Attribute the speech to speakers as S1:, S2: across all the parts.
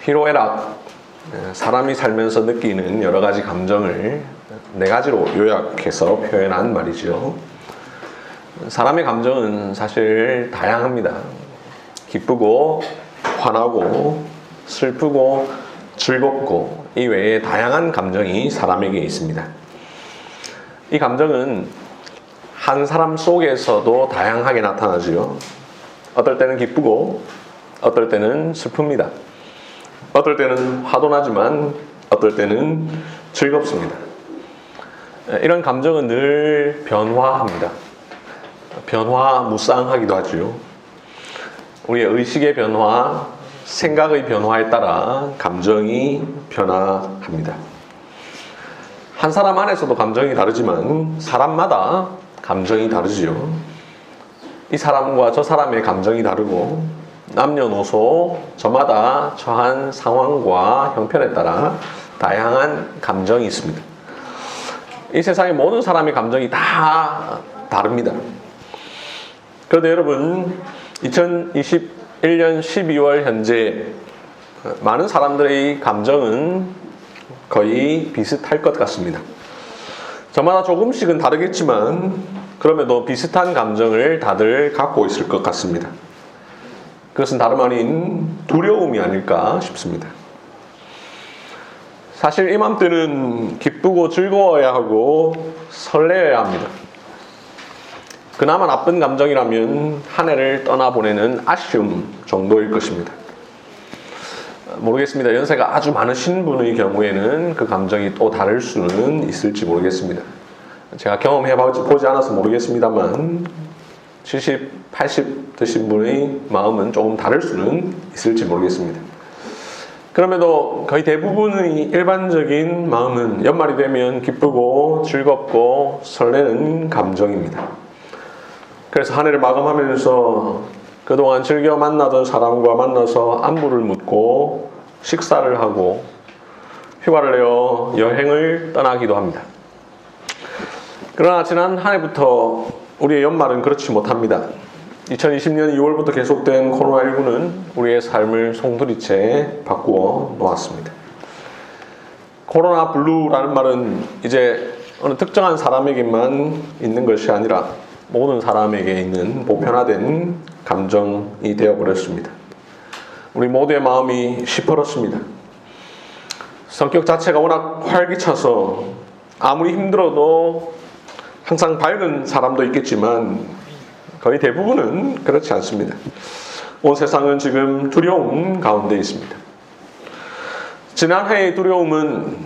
S1: 희로애락, 사람이 살면서 느끼는 여러 가지 감정을 네 가지로 요약해서 표현한 말이죠. 사람의 감정은 사실 다양합니다. 기쁘고 화나고 슬프고 즐겁고 이외에 다양한 감정이 사람에게 있습니다. 이 감정은 한 사람 속에서도 다양하게 나타나죠. 어떨 때는 기쁘고 어떨 때는 슬픕니다. 어떨 때는 화도 나지만 어떨 때는 즐겁습니다. 이런 감정은 늘 변화합니다. 변화무쌍하기도 하죠. 우리의 의식의 변화, 생각의 변화에 따라 감정이 변화합니다. 한 사람 안에서도 감정이 다르지만 사람마다 감정이 다르지요. 이 사람과 저 사람의 감정이 다르고 남녀노소 저마다 처한 상황과 형편에 따라 다양한 감정이 있습니다. 이 세상의 모든 사람의 감정이 다 다릅니다. 그런데 여러분, 2021년 12월 현재 많은 사람들의 감정은 거의 비슷할 것 같습니다. 저마다 조금씩은 다르겠지만 그럼에도 비슷한 감정을 다들 갖고 있을 것 같습니다. 그것은 다름 아닌 두려움이 아닐까 싶습니다. 사실 이맘때는 기쁘고 즐거워야 하고 설레어야 합니다. 그나마 나쁜 감정이라면 한 해를 떠나보내는 아쉬움 정도일 것입니다. 모르겠습니다. 연세가 아주 많으신 분의 경우에는 그 감정이 또 다를 수는 있을지 모르겠습니다. 제가 경험해보지 않아서 모르겠습니다만 70, 80 드신 분의 마음은 조금 다를 수는 있을지 모르겠습니다. 그럼에도 거의 대부분의 일반적인 마음은 연말이 되면 기쁘고 즐겁고 설레는 감정입니다. 그래서 한 해를 마감하면서 그동안 즐겨 만나던 사람과 만나서 안부를 묻고 식사를 하고 휴가를 내어 여행을 떠나기도 합니다. 그러나 지난 한 해부터 우리의 연말은 그렇지 못합니다. 2020년 2월부터 계속된 코로나19는 우리의 삶을 송두리째 바꾸어 놓았습니다. 코로나 블루라는 말은 이제 어느 특정한 사람에게만 있는 것이 아니라 모든 사람에게 있는 보편화된 감정이 되어버렸습니다. 우리 모두의 마음이 시퍼렇습니다. 성격 자체가 워낙 활기차서 아무리 힘들어도 항상 밝은 사람도 있겠지만 거의 대부분은 그렇지 않습니다. 온 세상은 지금 두려움 가운데 있습니다. 지난해의 두려움은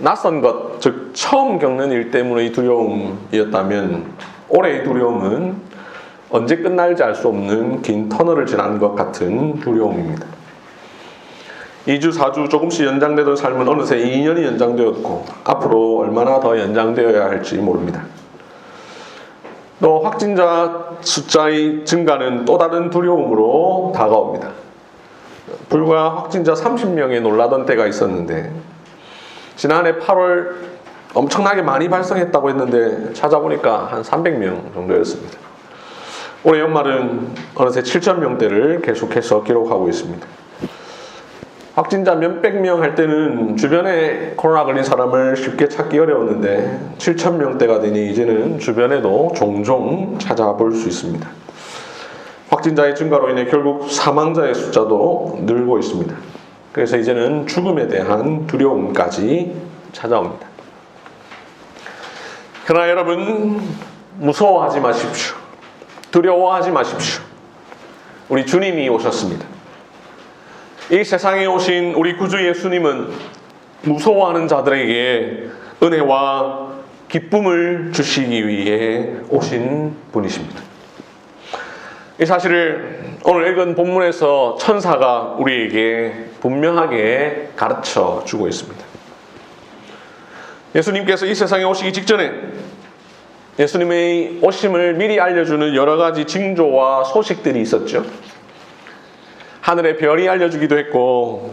S1: 낯선 것, 즉 처음 겪는 일 때문의 두려움이었다면 올해의 두려움은 언제 끝날지 알 수 없는 긴 터널을 지나는 것 같은 두려움입니다. 2주, 4주 조금씩 연장되던 삶은 어느새 2년이 연장되었고 앞으로 얼마나 더 연장되어야 할지 모릅니다. 또 확진자 숫자의 증가는 또 다른 두려움으로 다가옵니다. 불과 확진자 30명에 놀라던 때가 있었는데 지난해 8월 엄청나게 많이 발생했다고 했는데 찾아보니까 한 300명 정도였습니다. 올해 연말은 어느새 7,000명대를 계속해서 기록하고 있습니다. 확진자 몇백 명 할 때는 주변에 코로나 걸린 사람을 쉽게 찾기 어려웠는데 7,000명대가 되니 이제는 주변에도 종종 찾아볼 수 있습니다. 확진자의 증가로 인해 결국 사망자의 숫자도 늘고 있습니다. 그래서 이제는 죽음에 대한 두려움까지 찾아옵니다. 그러나 여러분, 무서워하지 마십시오. 두려워하지 마십시오. 우리 주님이 오셨습니다. 이 세상에 오신 우리 구주 예수님은 무서워하는 자들에게 은혜와 기쁨을 주시기 위해 오신 분이십니다. 이 사실을 오늘 읽은 본문에서 천사가 우리에게 분명하게 가르쳐 주고 있습니다. 예수님께서 이 세상에 오시기 직전에 예수님의 오심을 미리 알려주는 여러 가지 징조와 소식들이 있었죠. 하늘의 별이 알려주기도 했고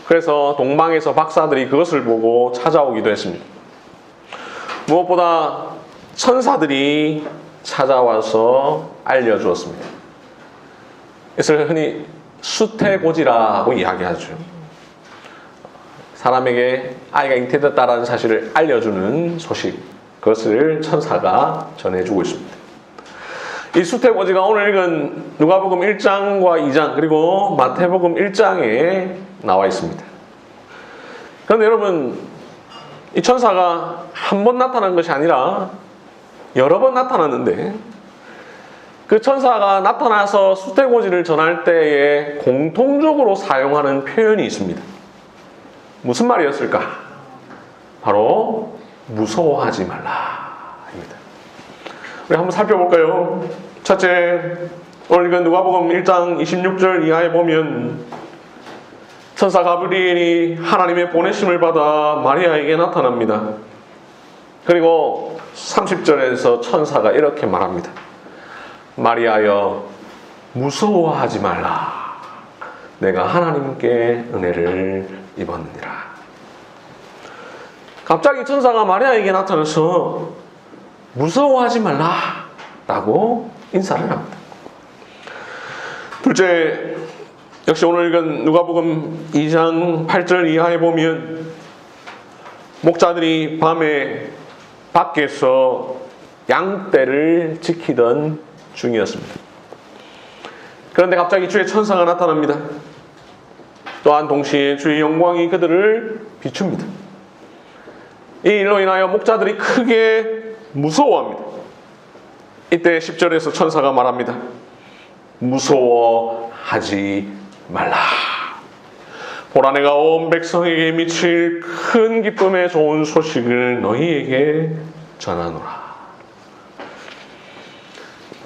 S1: 그래서 동방에서 박사들이 그것을 보고 찾아오기도 했습니다. 무엇보다 천사들이 찾아와서 알려주었습니다. 이것을 흔히 수태고지라고 이야기하죠. 사람에게 아이가 잉태됐다라는 사실을 알려주는 소식, 그것을 천사가 전해주고 있습니다. 이 수태고지가 오늘 읽은 누가복음 1장과 2장 그리고 마태복음 1장에 나와 있습니다. 그런데 여러분, 이 천사가 한 번 나타난 것이 아니라 여러 번 나타났는데, 그 천사가 나타나서 수태고지를 전할 때에 공통적으로 사용하는 표현이 있습니다. 무슨 말이었을까? 바로 무서워하지 말라입니다. 우리 한번 살펴볼까요? 첫째, 오늘 읽은 누가복음 1장 26절 이하에 보면 천사 가브리엘이 하나님의 보내심을 받아 마리아에게 나타납니다. 그리고 30절에서 천사가 이렇게 말합니다. 마리아여, 무서워하지 말라. 내가 하나님께 은혜를 입었느니라. 갑자기 천사가 마리아에게 나타나서 무서워하지 말라 라고 인사를 합니다. 둘째, 역시 오늘 읽은 누가복음 2장 8절 이하에 보면 목자들이 밤에 밖에서 양떼를 지키던 중이었습니다. 그런데 갑자기 주의 천사가 나타납니다. 또한 동시에 주의 영광이 그들을 비춥니다. 이 일로 인하여 목자들이 크게 무서워합니다. 이때 10절에서 천사가 말합니다. 무서워하지 말라. 보라, 내가 온 백성에게 미칠 큰 기쁨의 좋은 소식을 너희에게 전하노라.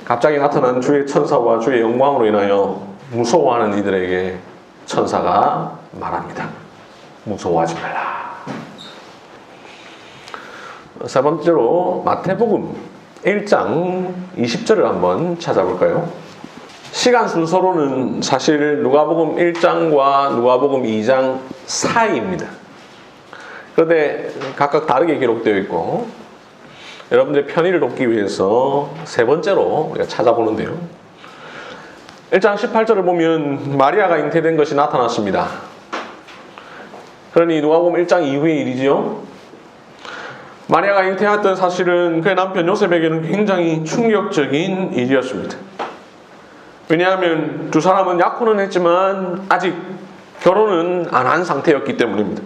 S1: 갑자기 나타난 주의 천사와 주의 영광으로 인하여 무서워하는 이들에게 천사가 말합니다. 무서워하지 말라. 세 번째로 마태복음 1장 20절을 한번 찾아볼까요? 시간 순서로는 사실 누가복음 1장과 누가복음 2장 사이입니다. 그런데 각각 다르게 기록되어 있고, 여러분들의 편의를 돕기 위해서 세 번째로 우리가 찾아보는데요. 1장 18절을 보면 마리아가 잉태된 것이 나타났습니다. 그러니 누가복음 1장 이후의 일이지요. 마리아가 잉태했던 사실은 그의 남편 요셉에게는 굉장히 충격적인 일이었습니다. 왜냐하면 두 사람은 약혼은 했지만 아직 결혼은 안 한 상태였기 때문입니다.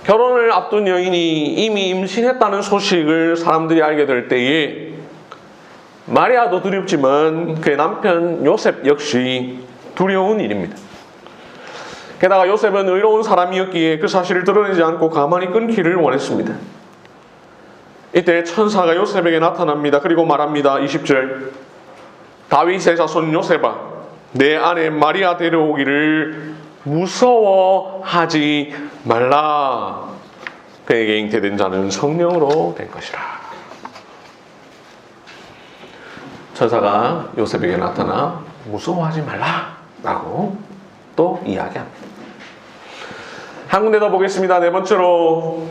S1: 결혼을 앞둔 여인이 이미 임신했다는 소식을 사람들이 알게 될 때에 마리아도 두렵지만 그의 남편 요셉 역시 두려운 일입니다. 게다가 요셉은 의로운 사람이었기에 그 사실을 드러내지 않고 가만히 끊기를 원했습니다. 이때 천사가 요셉에게 나타납니다. 그리고 말합니다. 20절, 다윗의 자손 요셉아, 내 아내 마리아 데려오기를 무서워하지 말라. 그에게 잉태된 자는 성령으로 된 것이라. 천사가 요셉에게 나타나 무서워하지 말라 라고 또 이야기합니다. 한 군데 더 보겠습니다. 네 번째로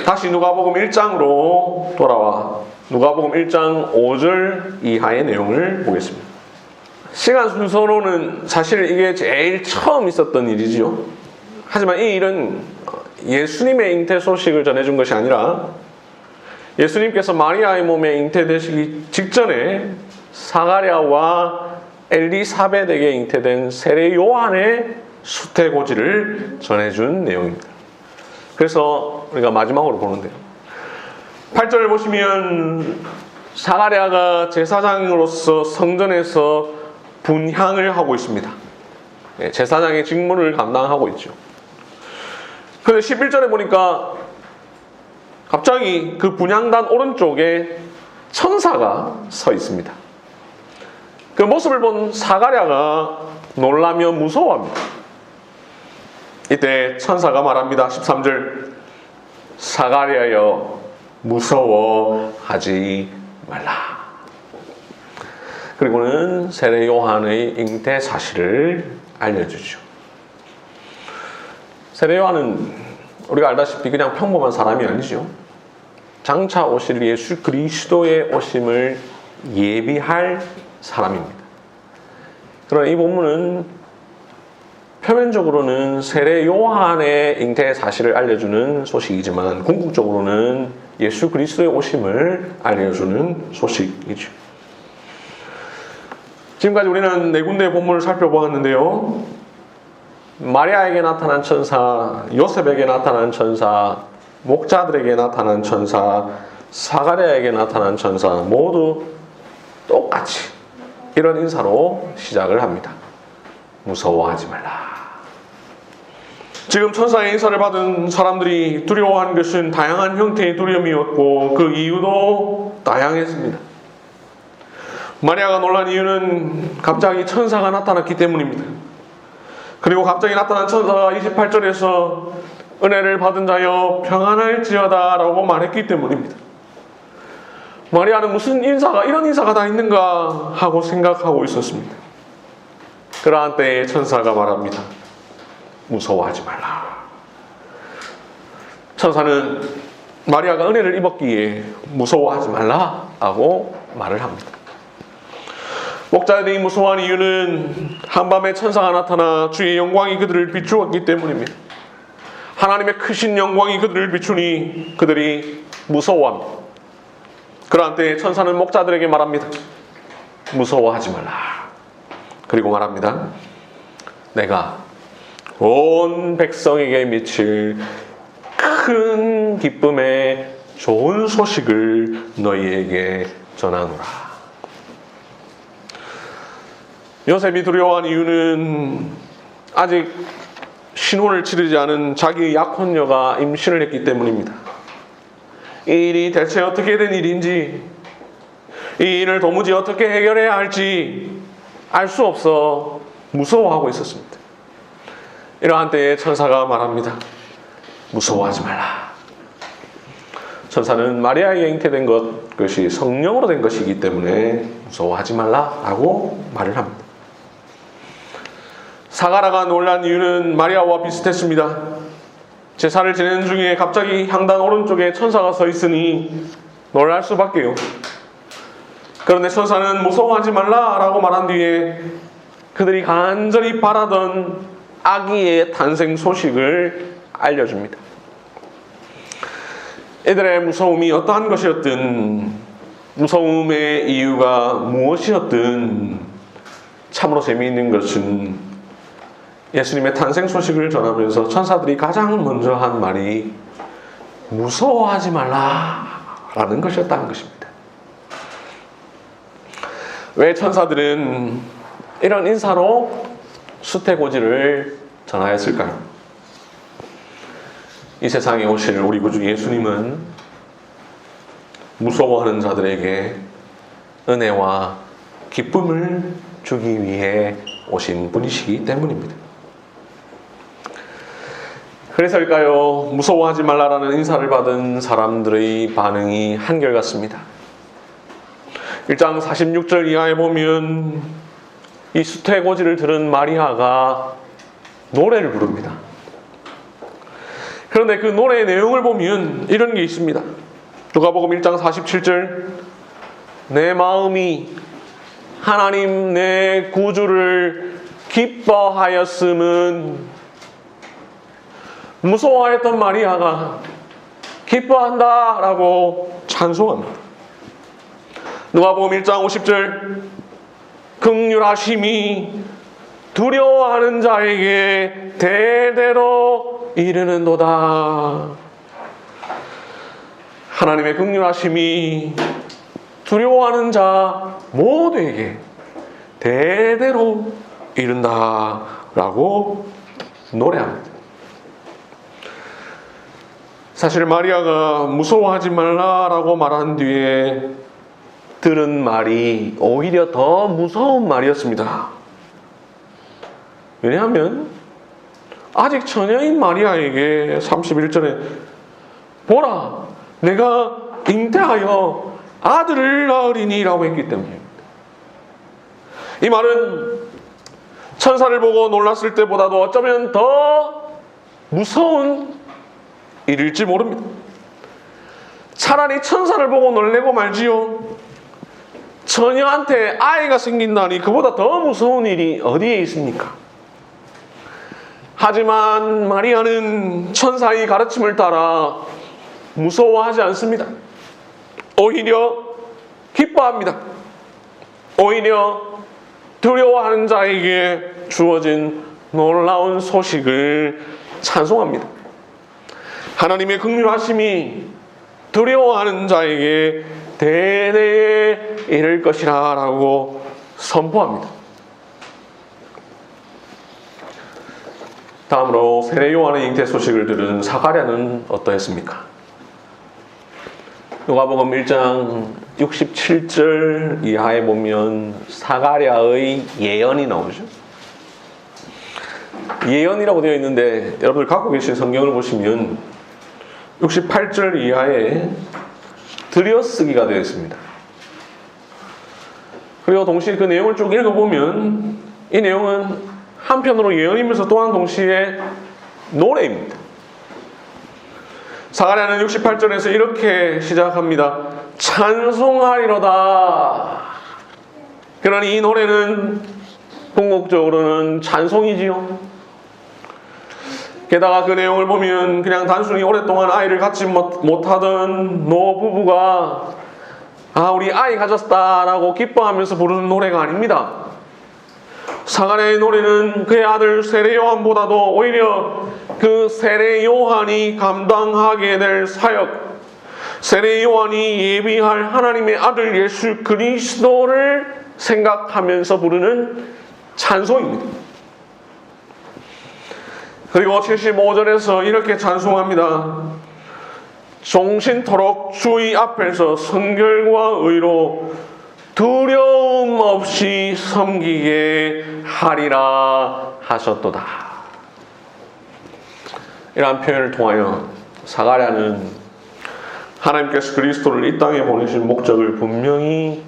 S1: 다시 누가복음 1장으로 돌아와 누가복음 1장 5절 이하의 내용을 보겠습니다. 시간 순서로는 사실 이게 제일 처음 있었던 일이지요. 하지만 이 일은 예수님의 잉태 소식을 전해준 것이 아니라 예수님께서 마리아의 몸에 잉태되시기 직전에 사가랴와 엘리사벳에게 잉태된 세례 요한의 수태고지를 전해준 내용입니다. 그래서 우리가 마지막으로 보는데요. 8절을 보시면 사가랴가 제사장으로서 성전에서 분향을 하고 있습니다. 제사장의 직무를 감당하고 있죠. 그런데 11절에 보니까 갑자기 그 분향단 오른쪽에 천사가 서 있습니다. 그 모습을 본 사가랴가 놀라며 무서워합니다. 이때 천사가 말합니다. 13절, 사가랴여 무서워하지 말라. 그리고는 세례 요한의 잉태 사실을 알려주죠. 세례 요한은 우리가 알다시피 그냥 평범한 사람이 아니죠. 장차 오실 예수 그리스도의 오심을 예비할 사람입니다. 그러나 이 본문은 표면적으로는 세례 요한의 잉태 사실을 알려주는 소식이지만 궁극적으로는 예수 그리스도의 오심을 알려주는 소식이죠. 지금까지 우리는 네 군데의 본문을 살펴보았는데요. 마리아에게 나타난 천사, 요셉에게 나타난 천사, 목자들에게 나타난 천사, 사가랴에게 나타난 천사 모두 똑같이 이런 인사로 시작을 합니다. 무서워하지 말라. 지금 천사의 인사를 받은 사람들이 두려워한 것은 다양한 형태의 두려움이었고 그 이유도 다양했습니다. 마리아가 놀란 이유는 갑자기 천사가 나타났기 때문입니다. 그리고 갑자기 나타난 천사가 28절에서 은혜를 받은 자여 평안할지어다 라고 말했기 때문입니다. 마리아는 무슨 인사가 이런 인사가 다 있는가 하고 생각하고 있었습니다. 그러한 때에 천사가 말합니다. 무서워하지 말라. 천사는 마리아가 은혜를 입었기에 무서워하지 말라 하고 말을 합니다. 목자들이 무서워한 이유는 한밤에 천사가 나타나 주의 영광이 그들을 비추었기 때문입니다. 하나님의 크신 영광이 그들을 비추니 그들이 무서워합니다. 그러한 때에 천사는 목자들에게 말합니다. 무서워하지 말라. 그리고 말합니다. 내가 온 백성에게 미칠 큰 기쁨의 좋은 소식을 너희에게 전하노라. 요셉이 두려워한 이유는 아직 신혼을 치르지 않은 자기의 약혼녀가 임신을 했기 때문입니다. 이 일이 대체 어떻게 된 일인지, 이 일을 도무지 어떻게 해결해야 할지 알 수 없어 무서워하고 있었습니다. 이러한 때에 천사가 말합니다. 무서워하지 말라. 천사는 마리아에게 잉태된 것이 성령으로 된 것이기 때문에 무서워하지 말라라고 말을 합니다. 사가랴가 놀란 이유는 마리아와 비슷했습니다. 제사를 지내는 중에 갑자기 향단 오른쪽에 천사가 서 있으니 놀랄 수밖에요. 그런데 천사는 무서워하지 말라라고 말한 뒤에 그들이 간절히 바라던 아기의 탄생 소식을 알려줍니다. 이들의 무서움이 어떠한 것이었든, 무서움의 이유가 무엇이었든 참으로 재미있는 것은 예수님의 탄생 소식을 전하면서 천사들이 가장 먼저 한 말이 무서워하지 말라라는 것이었다는 것입니다. 왜 천사들은 이런 인사로 수태고지를 전하였을까요? 이 세상에 오실 우리 구주 예수님은 무서워하는 자들에게 은혜와 기쁨을 주기 위해 오신 분이시기 때문입니다. 그래서일까요? 무서워하지 말라라는 인사를 받은 사람들의 반응이 한결같습니다. 1장 46절 이하에 보면 이 수태고지를 들은 마리아가 노래를 부릅니다. 그런데 그 노래의 내용을 보면 이런 게 있습니다. 누가복음 1장 47절 내 마음이 하나님 내 구주를 기뻐하였음은, 무서워하였던 마리아가 기뻐한다 라고 찬송합니다. 누가복음 1장 50절 긍휼하심이 두려워하는 자에게 대대로 이르는도다. 하나님의 긍휼하심이 두려워하는 자 모두에게 대대로 이른다라고 노래합니다. 사실 마리아가 무서워하지 말라라고 말한 뒤에 들은 말이 오히려 더 무서운 말이었습니다. 왜냐하면 아직 처녀인 마리아에게 31절에 보라 내가 잉태하여 아들을 낳으리니 라고 했기 때문입니다. 이 말은 천사를 보고 놀랐을 때보다도 어쩌면 더 무서운 일일지 모릅니다. 차라리 천사를 보고 놀래고 말지요, 처녀한테 아이가 생긴다니 그보다 더 무서운 일이 어디에 있습니까? 하지만 마리아는 천사의 가르침을 따라 무서워하지 않습니다. 오히려 기뻐합니다. 오히려 두려워하는 자에게 주어진 놀라운 소식을 찬송합니다. 하나님의 긍휼하심이 두려워하는 자에게 대대에 이를 것이라 라고 선포합니다. 다음으로 세례 요한의 잉태 소식을 들은 사가랴는 어떠했습니까? 누가복음 1장 67절 이하에 보면 사가랴의 예언이 나오죠. 예언이라고 되어 있는데 여러분들 갖고 계신 성경을 보시면 68절 이하에 들여쓰기가 되어 있습니다. 그리고 동시에 그 내용을 쭉 읽어보면 이 내용은 한편으로 예언이면서 또한 동시에 노래입니다. 사가랴는 68절에서 이렇게 시작합니다. 찬송하리로다. 그러니 이 노래는 궁극적으로는 찬송이지요. 게다가 그 내용을 보면 그냥 단순히 오랫동안 아이를 갖지 못하던 노부부가 우리 아이 가졌다라고 기뻐하면서 부르는 노래가 아닙니다. 사가랴의 노래는 그의 아들 세례 요한보다도 오히려 그 세례 요한이 감당하게 될 사역, 세례 요한이 예비할 하나님의 아들 예수 그리스도를 생각하면서 부르는 찬송입니다. 그리고 75절에서 이렇게 찬송합니다. 종신토록 주의 앞에서 성결과 의로 두려움 없이 섬기게 하리라 하셨도다. 이러한 표현을 통하여 사가랴는 하나님께서 그리스도를 이 땅에 보내신 목적을 분명히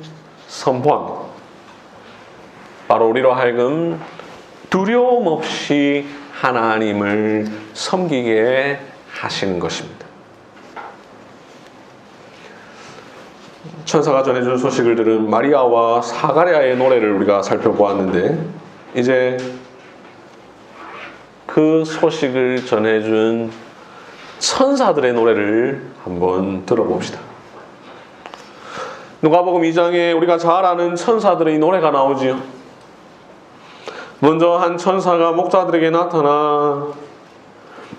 S1: 선포합니다. 바로 우리로 하여금 두려움 없이 하나님을 섬기게 하시는 것입니다. 천사가 전해준 소식을 들은 마리아와 사가랴의 노래를 우리가 살펴보았는데 이제 그 소식을 전해준 천사들의 노래를 한번 들어봅시다. 누가복음 2장에 우리가 잘 아는 천사들의 노래가 나오지요. 먼저 한 천사가 목자들에게 나타나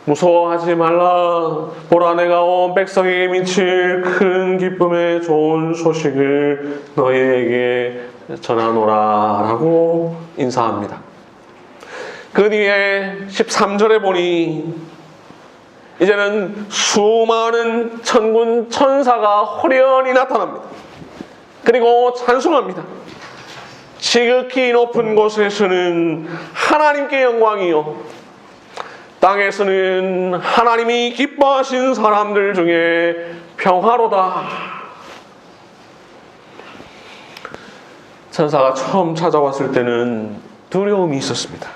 S1: 무서워하지 말라. 보라, 내가 온 백성에게 미칠 큰 기쁨의 좋은 소식을 너희에게 전하노라 라고 인사합니다. 그 뒤에 13절에 보니 이제는 수많은 천군 천사가 호련히 나타납니다. 그리고 찬송합니다. 지극히 높은 곳에서는 하나님께 영광이요, 땅에서는 하나님이 기뻐하신 사람들 중에 평화로다. 천사가 처음 찾아왔을 때는 두려움이 있었습니다.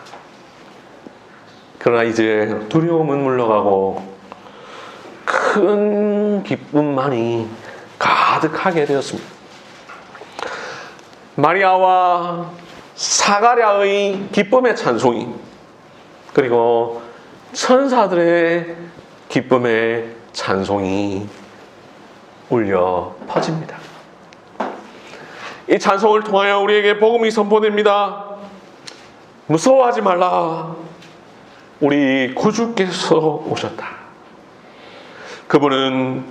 S1: 그러나 이제 두려움은 물러가고 큰 기쁨만이 가득하게 되었습니다. 마리아와 사가랴의 기쁨의 찬송이, 그리고 천사들의 기쁨의 찬송이 울려 퍼집니다. 이 찬송을 통하여 우리에게 복음이 선포됩니다. 무서워하지 말라. 우리 구주께서 오셨다. 그분은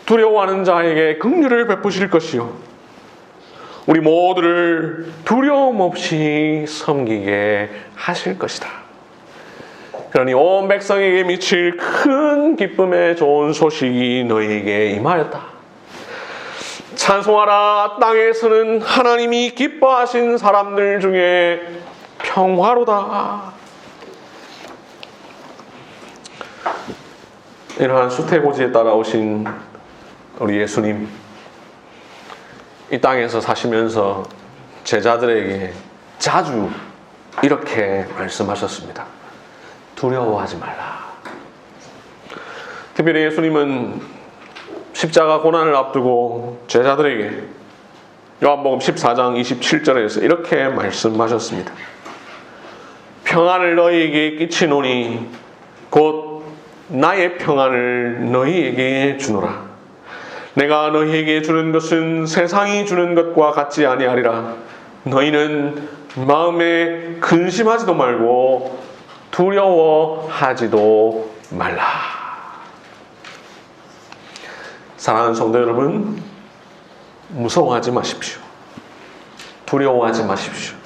S1: 두려워하는 자에게 긍휼을 베푸실 것이요, 우리 모두를 두려움 없이 섬기게 하실 것이다. 그러니 온 백성에게 미칠 큰 기쁨의 좋은 소식이 너희에게 임하였다. 찬송하라. 땅에서는 하나님이 기뻐하신 사람들 중에 평화로다. 이러한 수태고지에 따라오신 우리 예수님, 이 땅에서 사시면서 제자들에게 자주 이렇게 말씀하셨습니다. 두려워하지 말라. 특별히 예수님은 십자가 고난을 앞두고 제자들에게 요한복음 14장 27절에서 이렇게 말씀하셨습니다. 평안을 너희에게 끼치노니 곧 나의 평안을 너희에게 주노라. 내가 너희에게 주는 것은 세상이 주는 것과 같지 아니하리라. 너희는 마음에 근심하지도 말고 두려워하지도 말라. 사랑하는 성도 여러분, 무서워하지 마십시오. 두려워하지 마십시오.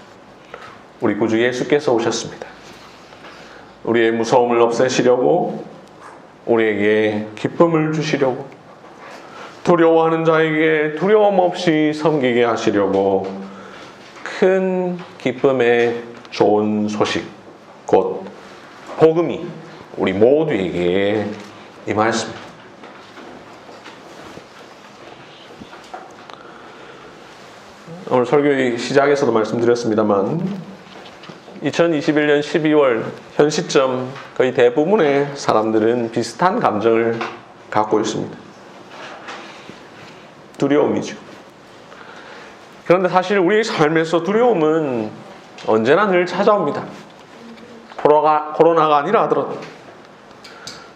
S1: 우리 구주 예수께서 오셨습니다. 우리의 무서움을 없애시려고, 우리에게 기쁨을 주시려고, 두려워하는 자에게 두려움 없이 섬기게 하시려고 큰 기쁨의 좋은 소식, 곧 복음이 우리 모두에게 임하였습니다. 오늘 설교의 시작에서도 말씀드렸습니다만 2021년 12월 현 시점 거의 대부분의 사람들은 비슷한 감정을 갖고 있습니다. 두려움이죠. 그런데 사실 우리의 삶에서 두려움은 언제나 늘 찾아옵니다. 코로나가 아니라 하더라도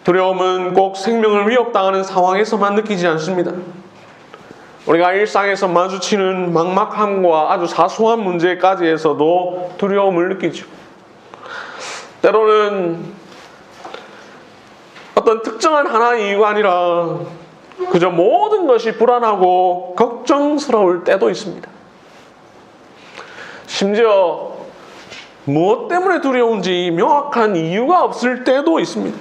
S1: 두려움은 꼭 생명을 위협당하는 상황에서만 느끼지 않습니다. 우리가 일상에서 마주치는 막막함과 아주 사소한 문제까지에서도 두려움을 느끼죠. 때로는 어떤 특정한 하나의 이유가 아니라 그저 모든 것이 불안하고 걱정스러울 때도 있습니다. 심지어 무엇 때문에 두려운지 명확한 이유가 없을 때도 있습니다.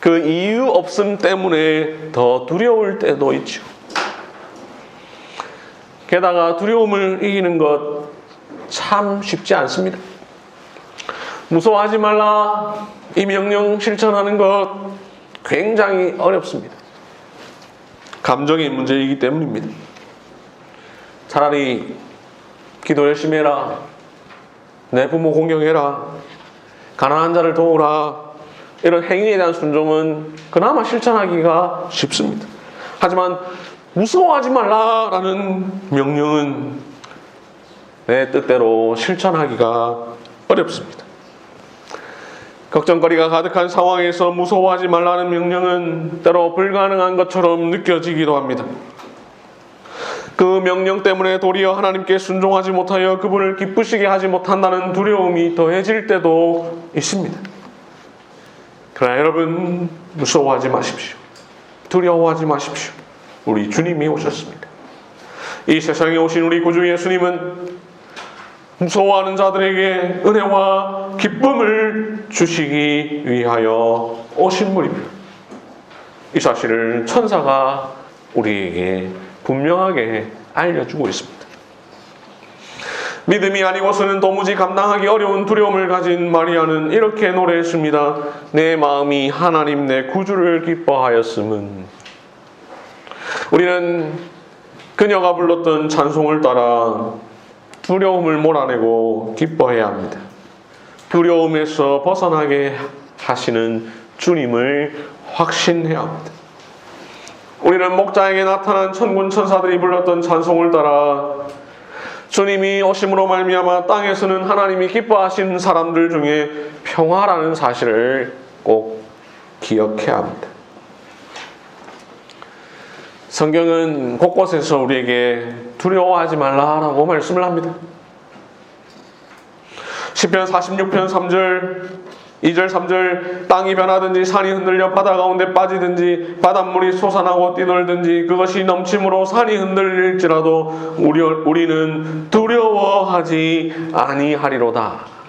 S1: 그 이유 없음 때문에 더 두려울 때도 있죠. 게다가 두려움을 이기는 것 참 쉽지 않습니다. 무서워하지 말라, 이 명령 실천하는 것 굉장히 어렵습니다. 감정의 문제이기 때문입니다. 차라리 기도 열심히 해라, 내 부모 공경해라, 가난한 자를 도우라, 이런 행위에 대한 순종은 그나마 실천하기가 쉽습니다. 하지만 무서워하지 말라라는 명령은 내 뜻대로 실천하기가 어렵습니다. 걱정거리가 가득한 상황에서 무서워하지 말라는 명령은 때로 불가능한 것처럼 느껴지기도 합니다. 그 명령 때문에 도리어 하나님께 순종하지 못하여 그분을 기쁘시게 하지 못한다는 두려움이 더해질 때도 있습니다. 그러나 여러분, 무서워하지 마십시오. 두려워하지 마십시오. 우리 주님이 오셨습니다. 이 세상에 오신 우리 구주 예수님은 무서워하는 자들에게 은혜와 기쁨을 주시기 위하여 오신 분입니다. 이 사실을 천사가 우리에게 분명하게 알려주고 있습니다. 믿음이 아니고서는 도무지 감당하기 어려운 두려움을 가진 마리아는 이렇게 노래했습니다. 내 마음이 하나님 내 구주를 기뻐하였음은. 우리는 그녀가 불렀던 찬송을 따라 두려움을 몰아내고 기뻐해야 합니다. 두려움에서 벗어나게 하시는 주님을 확신해야 합니다. 우리는 목자에게 나타난 천군 천사들이 불렀던 찬송을 따라 주님이 오심으로 말미암아 땅에서는 하나님이 기뻐하시는 사람들 중에 평화라는 사실을 꼭 기억해야 합니다. 성경은 곳곳에서 우리에게 두려워하지 말라라고 말씀을 합니다. 시편 46편 3절 2절 3절 땅이 변하든지 산이 흔들려 바다 가운데 빠지든지 바닷물이 솟아나고 뛰놀든지 그것이 넘침으로 산이 흔들릴지라도 우리는 두려워하지 아니하리로다.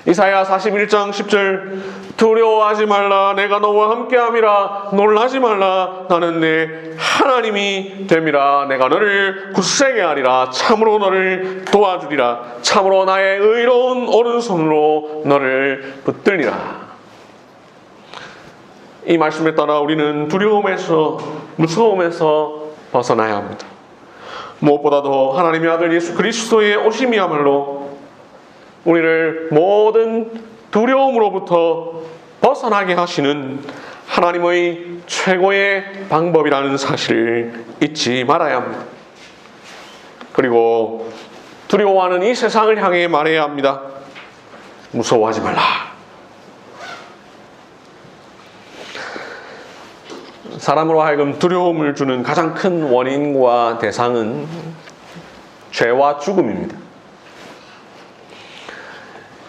S1: 이사야 41장 10절 두려워하지 말라 내가 너와 함께함이라 놀라지 말라 나는 내 하나님이 됨이라 내가 너를 굳세게 하리라 참으로 너를 도와주리라 참으로 나의 의로운 오른손으로 너를 붙들리라. 이 말씀에 따라 우리는 두려움에서 무서움에서 벗어나야 합니다. 무엇보다도 하나님의 아들 예수 그리스도의 오심이야말로 우리를 모든 두려움으로부터 벗어나게 하시는 하나님의 최고의 방법이라는 사실을 잊지 말아야 합니다. 그리고 두려워하는 이 세상을 향해 말해야 합니다. 무서워하지 말라. 사람으로 하여금 두려움을 주는 가장 큰 원인과 대상은 죄와 죽음입니다.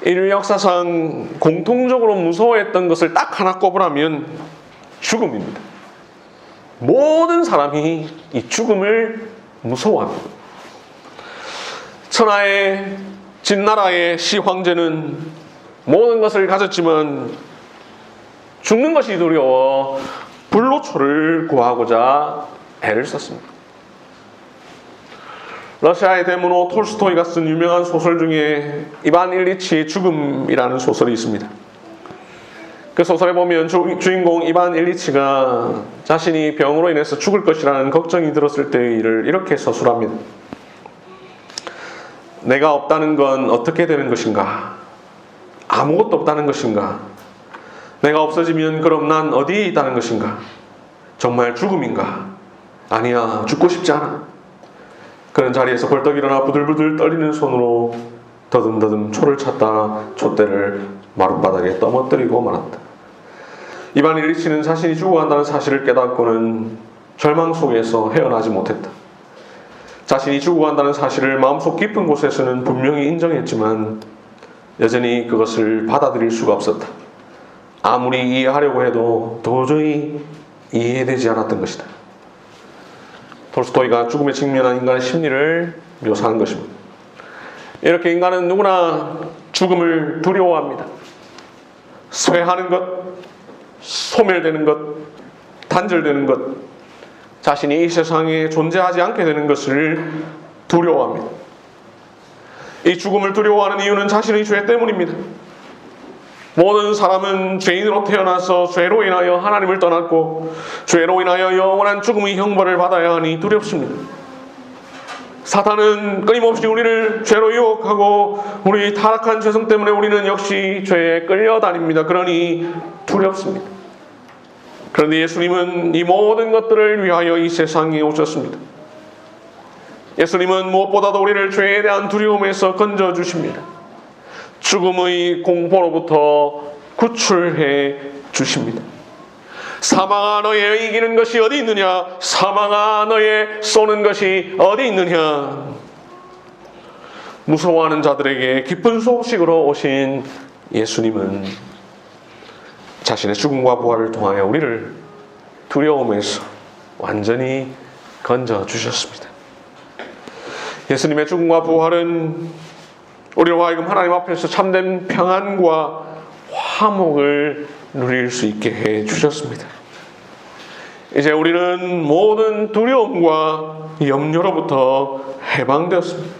S1: 인류 역사상 공통적으로 무서워했던 것을 딱 하나 꼽으라면 죽음입니다. 모든 사람이 이 죽음을 무서워합니다. 천하의 진나라의 시황제는 모든 것을 가졌지만 죽는 것이 두려워 불로초를 구하고자 애를 썼습니다. 러시아의 대문호 톨스토이가 쓴 유명한 소설 중에 이반 일리치의 죽음이라는 소설이 있습니다. 그 소설에 보면 주인공 이반 일리치가 자신이 병으로 인해서 죽을 것이라는 걱정이 들었을 때의 일을 이렇게 서술합니다. 내가 없다는 건 어떻게 되는 것인가? 아무것도 없다는 것인가? 내가 없어지면 그럼 난 어디에 있다는 것인가? 정말 죽음인가? 아니야, 죽고 싶지 않아. 그는 자리에서 벌떡 일어나 부들부들 떨리는 손으로 더듬더듬 초를 찾다 촛대를 마룻바닥에 떠먹뜨리고 말았다. 이반 일리치는 자신이 죽어간다는 사실을 깨닫고는 절망 속에서 헤어나지 못했다. 자신이 죽어간다는 사실을 마음속 깊은 곳에서는 분명히 인정했지만 여전히 그것을 받아들일 수가 없었다. 아무리 이해하려고 해도 도저히 이해되지 않았던 것이다. 톨스토이가 죽음에 직면한 인간의 심리를 묘사한 것입니다. 이렇게 인간은 누구나 죽음을 두려워합니다. 쇠하는 것, 소멸되는 것, 단절되는 것, 자신이 이 세상에 존재하지 않게 되는 것을 두려워합니다. 이 죽음을 두려워하는 이유는 자신의 죄 때문입니다. 모든 사람은 죄인으로 태어나서 죄로 인하여 하나님을 떠났고 죄로 인하여 영원한 죽음의 형벌을 받아야 하니 두렵습니다. 사탄은 끊임없이 우리를 죄로 유혹하고 우리 타락한 죄성 때문에 우리는 역시 죄에 끌려다닙니다. 그러니 두렵습니다. 그런데 예수님은 이 모든 것들을 위하여 이 세상에 오셨습니다. 예수님은 무엇보다도 우리를 죄에 대한 두려움에서 건져주십니다. 죽음의 공포로부터 구출해 주십니다. 사망아 너의 이기는 것이 어디 있느냐? 사망아 너의 쏘는 것이 어디 있느냐? 무서워하는 자들에게 기쁜 소식으로 오신 예수님은 자신의 죽음과 부활을 통하여 우리를 두려움에서 완전히 건져주셨습니다. 예수님의 죽음과 부활은 우리로 하여금 하나님 앞에서 참된 평안과 화목을 누릴 수 있게 해주셨습니다. 이제 우리는 모든 두려움과 염려로부터 해방되었습니다.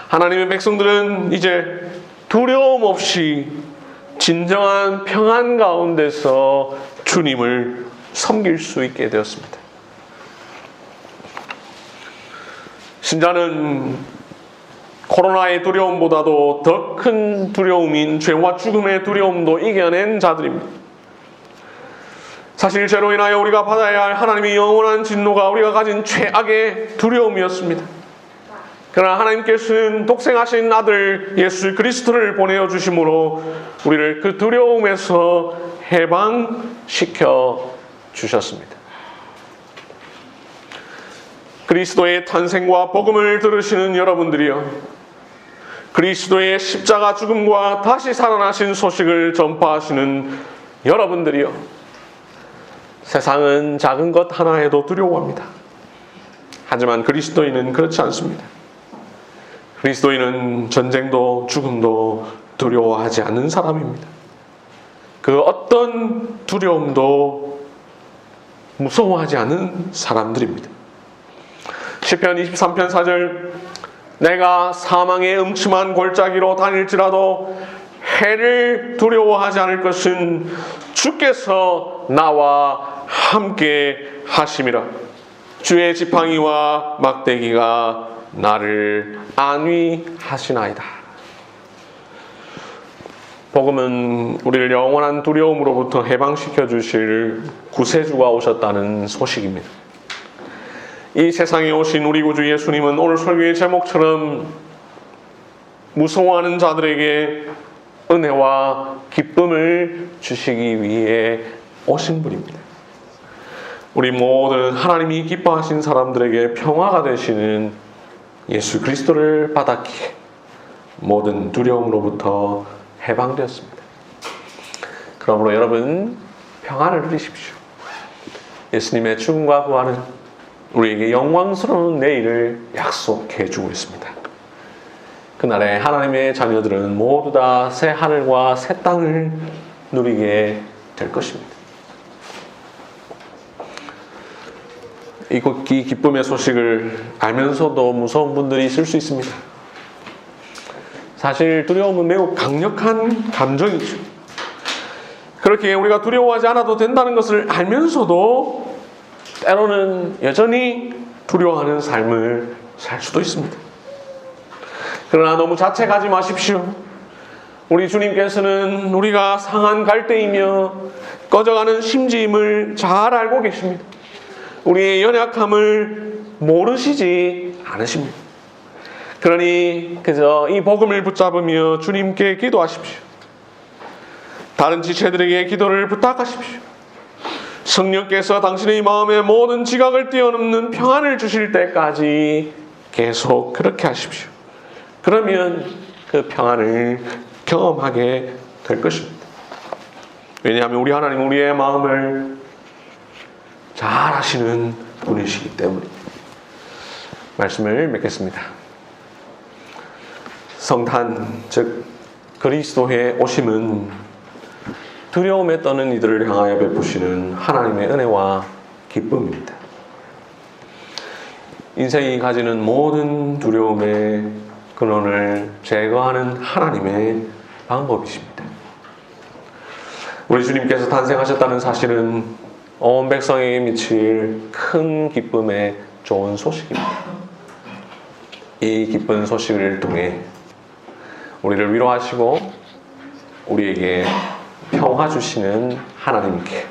S1: 하나님의 백성들은 이제 두려움 없이 진정한 평안 가운데서 주님을 섬길 수 있게 되었습니다. 신자는 코로나의 두려움보다도 더 큰 두려움인 죄와 죽음의 두려움도 이겨낸 자들입니다. 사실 죄로 인하여 우리가 받아야 할 하나님의 영원한 진노가 우리가 가진 최악의 두려움이었습니다. 그러나 하나님께서는 독생하신 아들 예수 그리스도를 보내어 주심으로 우리를 그 두려움에서 해방시켜 주셨습니다. 그리스도의 탄생과 복음을 들으시는 여러분들이여, 그리스도의 십자가 죽음과 다시 살아나신 소식을 전파하시는 여러분들이여, 세상은 작은 것 하나에도 두려워합니다. 하지만 그리스도인은 그렇지 않습니다. 그리스도인은 전쟁도 죽음도 두려워하지 않는 사람입니다. 그 어떤 두려움도 무서워하지 않는 사람들입니다. 시편 23편 4절, 내가 사망의 음침한 골짜기로 다닐지라도 해를 두려워하지 않을 것은 주께서 나와 함께 하심이라. 주의 지팡이와 막대기가 나를 안위하시나이다. 복음은 우리를 영원한 두려움으로부터 해방시켜 주실 구세주가 오셨다는 소식입니다. 이 세상에 오신 우리 구주 예수님은 오늘 설교의 제목처럼 무서워하는 자들에게 은혜와 기쁨을 주시기 위해 오신 분입니다. 우리 모든 하나님이 기뻐하신 사람들에게 평화가 되시는 예수 그리스도를 받았기에 모든 두려움으로부터 해방되었습니다. 그러므로 여러분 평안을 누리십시오. 예수님의 죽음과 부활은 우리에게 영광스러운 내일을 약속해 주고 있습니다. 그날에 하나님의 자녀들은 모두 다 새 하늘과 새 땅을 누리게 될 것입니다. 이 기쁨의 소식을 알면서도 무서운 분들이 있을 수 있습니다. 사실 두려움은 매우 강력한 감정이죠. 그렇게 우리가 두려워하지 않아도 된다는 것을 알면서도 때로는 여전히 두려워하는 삶을 살 수도 있습니다. 그러나 너무 자책하지 마십시오. 우리 주님께서는 우리가 상한 갈대이며 꺼져가는 심지임을 잘 알고 계십니다. 우리의 연약함을 모르시지 않으십니다. 그러니 그저 이 복음을 붙잡으며 주님께 기도하십시오. 다른 지체들에게 기도를 부탁하십시오. 성령께서 당신의 마음의 모든 지각을 뛰어넘는 평안을 주실 때까지 계속 그렇게 하십시오. 그러면 그 평안을 경험하게 될 것입니다. 왜냐하면 우리 하나님 우리의 마음을 잘 아시는 분이시기 때문입니다. 말씀을 맺겠습니다. 성탄, 즉 그리스도의 오심은 두려움에 떠는 이들을 향하여 베푸시는 하나님의 은혜와 기쁨입니다. 인생이 가지는 모든 두려움의 근원을 제거하는 하나님의 방법이십니다. 우리 주님께서 탄생하셨다는 사실은 온 백성에게 미칠 큰 기쁨의 좋은 소식입니다. 이 기쁜 소식을 통해 우리를 위로하시고 우리에게 평화 주시는 하나님께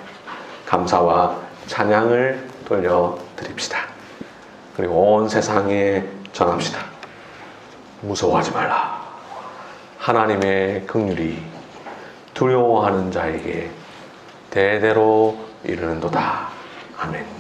S1: 감사와 찬양을 돌려드립시다. 그리고 온 세상에 전합시다. 무서워하지 말라. 하나님의 긍휼이 두려워하는 자에게 대대로 이르는도다. 아멘.